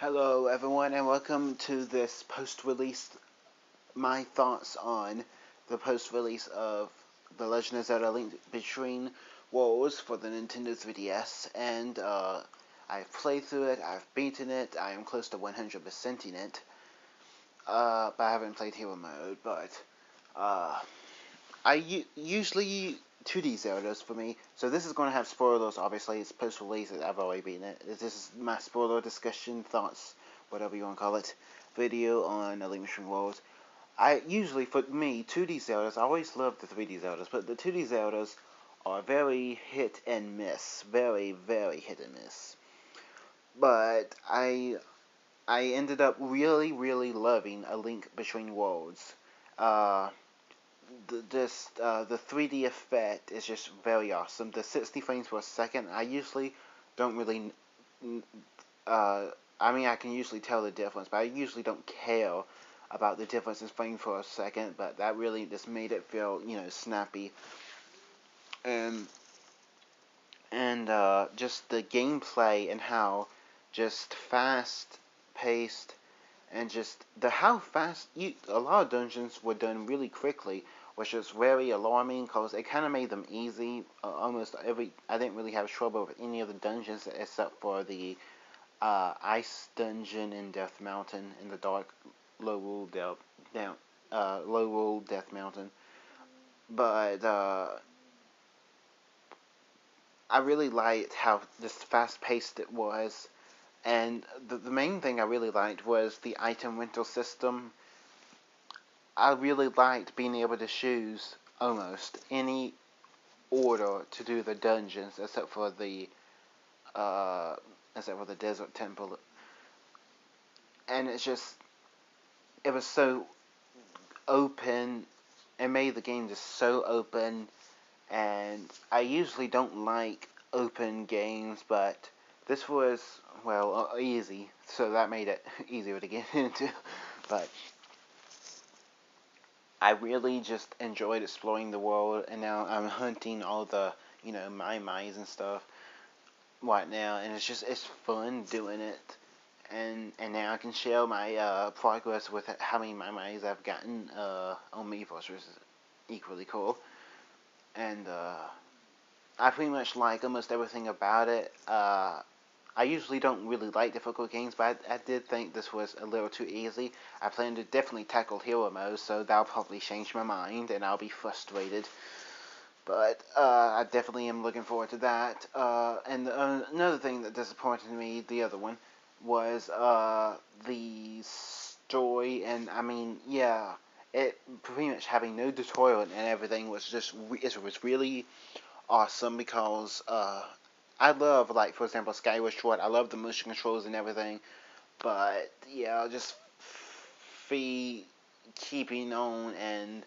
Hello everyone and welcome to this post-release, my thoughts on the post-release of The Legend of Zelda Link Between Worlds for the Nintendo 3DS, and I've played through it, I've beaten it, I am close to 100%ing it, but I haven't played Hero Mode, but usually 2D Zeldas for me, so this is going to have spoilers. Obviously it's post-release, I've already beaten it. This is my spoiler discussion, thoughts, whatever you want to call it, video on A Link Between Worlds. For me, 2D Zeldas, I always loved the 3D Zeldas, but the 2D Zeldas are very hit and miss, very, very hit and miss. But I ended up really, really loving A Link Between Worlds. The 3D effect is just very awesome. The 60 frames per second, I usually don't really, I can usually tell the difference, but I usually don't care about the difference in frames per second, but that really just made it feel, snappy. And just the gameplay and how just fast paced and just how fast a lot of dungeons were done really quickly, which was very alarming because it kind of made them easy. I didn't really have trouble with any of the dungeons except for the ice dungeon in Death Mountain, in the dark low rule Death Mountain. But I really liked how just fast paced it was. And the main thing I really liked was the item rental system. I really liked being able to choose almost any order to do the dungeons, except for the desert temple. And it was so open. It made the game just so open. And I usually don't like open games, but this was, easy, so that made it easier to get into. But I really just enjoyed exploring the world, and now I'm hunting all the, Mai and stuff right now, and it's fun doing it. And now I can share my progress with how many Mai I've gotten on Miiverse, which is equally cool. And I pretty much like almost everything about it. I usually don't really like difficult games, but I did think this was a little too easy. I plan to definitely tackle Hero Mode, so that'll probably change my mind, and I'll be frustrated. But I definitely am looking forward to that. And another thing that disappointed me, the other one, was the story. And it pretty much having no tutorial and everything was it was really awesome because I love, like, for example, Skyward Sword. I love the motion controls and everything, but yeah, just keeping on and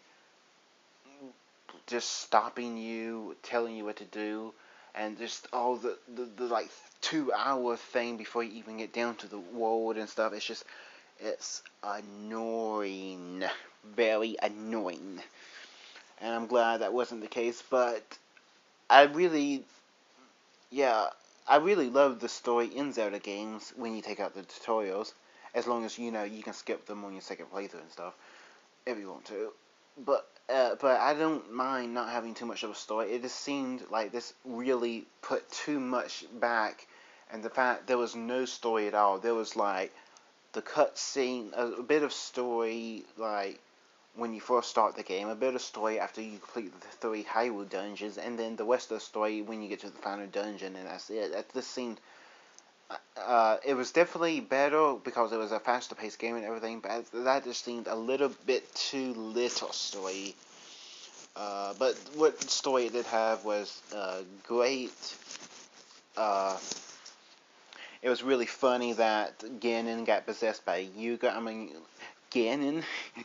just stopping you, telling you what to do, and just all the like 2 hour thing before you even get down to the world and stuff. It's annoying, very annoying, and I'm glad that wasn't the case. But I really I really love the story in Zelda games when you take out the tutorials, as long as you can skip them on your second playthrough and stuff, if you want to. But I don't mind not having too much of a story. It just seemed like this really put too much back, and the fact there was no story at all. There was like the cutscene, a bit of story, like when you first start the game, a bit of story after you complete the 3 Hyrule dungeons, and then the rest of the story when you get to the final dungeon, and that's it. That just seemed, it was definitely better because it was a faster paced game and everything, but that just seemed a little bit too little story. But what story it did have was great. It was really funny that Ganon got possessed by Yuga. Ganon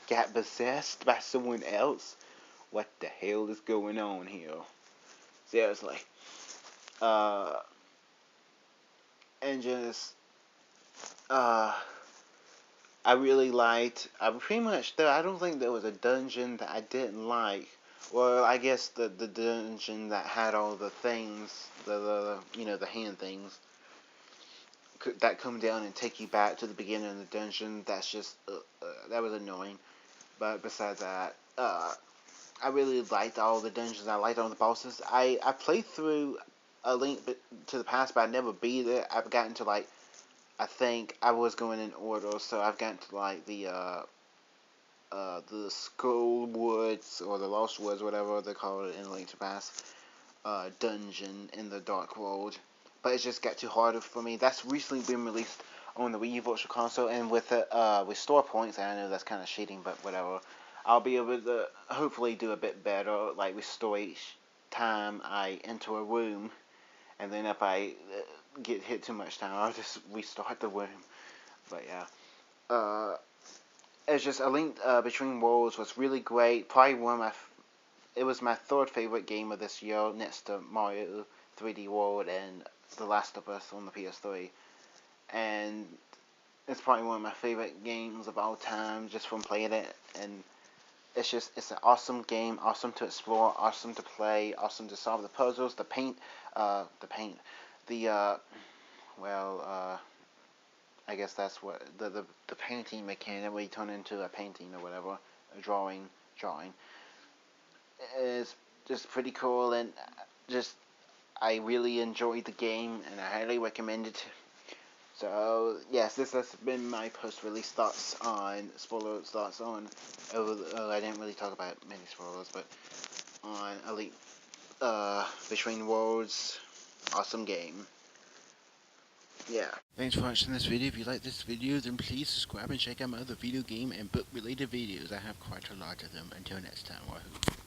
got possessed by someone else? What the hell is going on here? Seriously. And just, I really liked, I don't think there was a dungeon that I didn't like. Well, I guess the dungeon that had all the things, the hand things. that come down and take you back to the beginning of the dungeon. That's just that was annoying. But besides that, I really liked all the dungeons. I liked all the bosses. I played through A Link to the Past, but I never beat it. I've gotten to like, I think I was going in order, so I've gotten to like the Skull Woods or the Lost Woods, whatever they call it in A Link to the Past, dungeon in the Dark World. But it just got too hard for me. That's recently been released on the Wii U Virtual Console, and with store points, I know that's kind of cheating, but whatever. I'll be able to hopefully do a bit better, like restore each time I enter a room, and then if I get hit too much time, I'll just restart the room. But yeah, it's just A Link Between Worlds was really great. Probably it was my third favorite game of this year, next to Mario 3D World and The Last of Us on the PS3, and it's probably one of my favorite games of all time just from playing it. And it's an awesome game, awesome to explore, awesome to play, awesome to solve the puzzles, I guess that's what the painting mechanic where you turn into a painting or whatever, a drawing is just pretty cool, and just I really enjoyed the game and I highly recommend it. So yes, this has been my post-release thoughts on I didn't really talk about many spoilers, but on A Link Between Worlds, awesome game. Yeah. Thanks for watching this video. If you like this video, then please subscribe and check out my other video game and book related videos. I have quite a lot of them. Until next time, wahoo.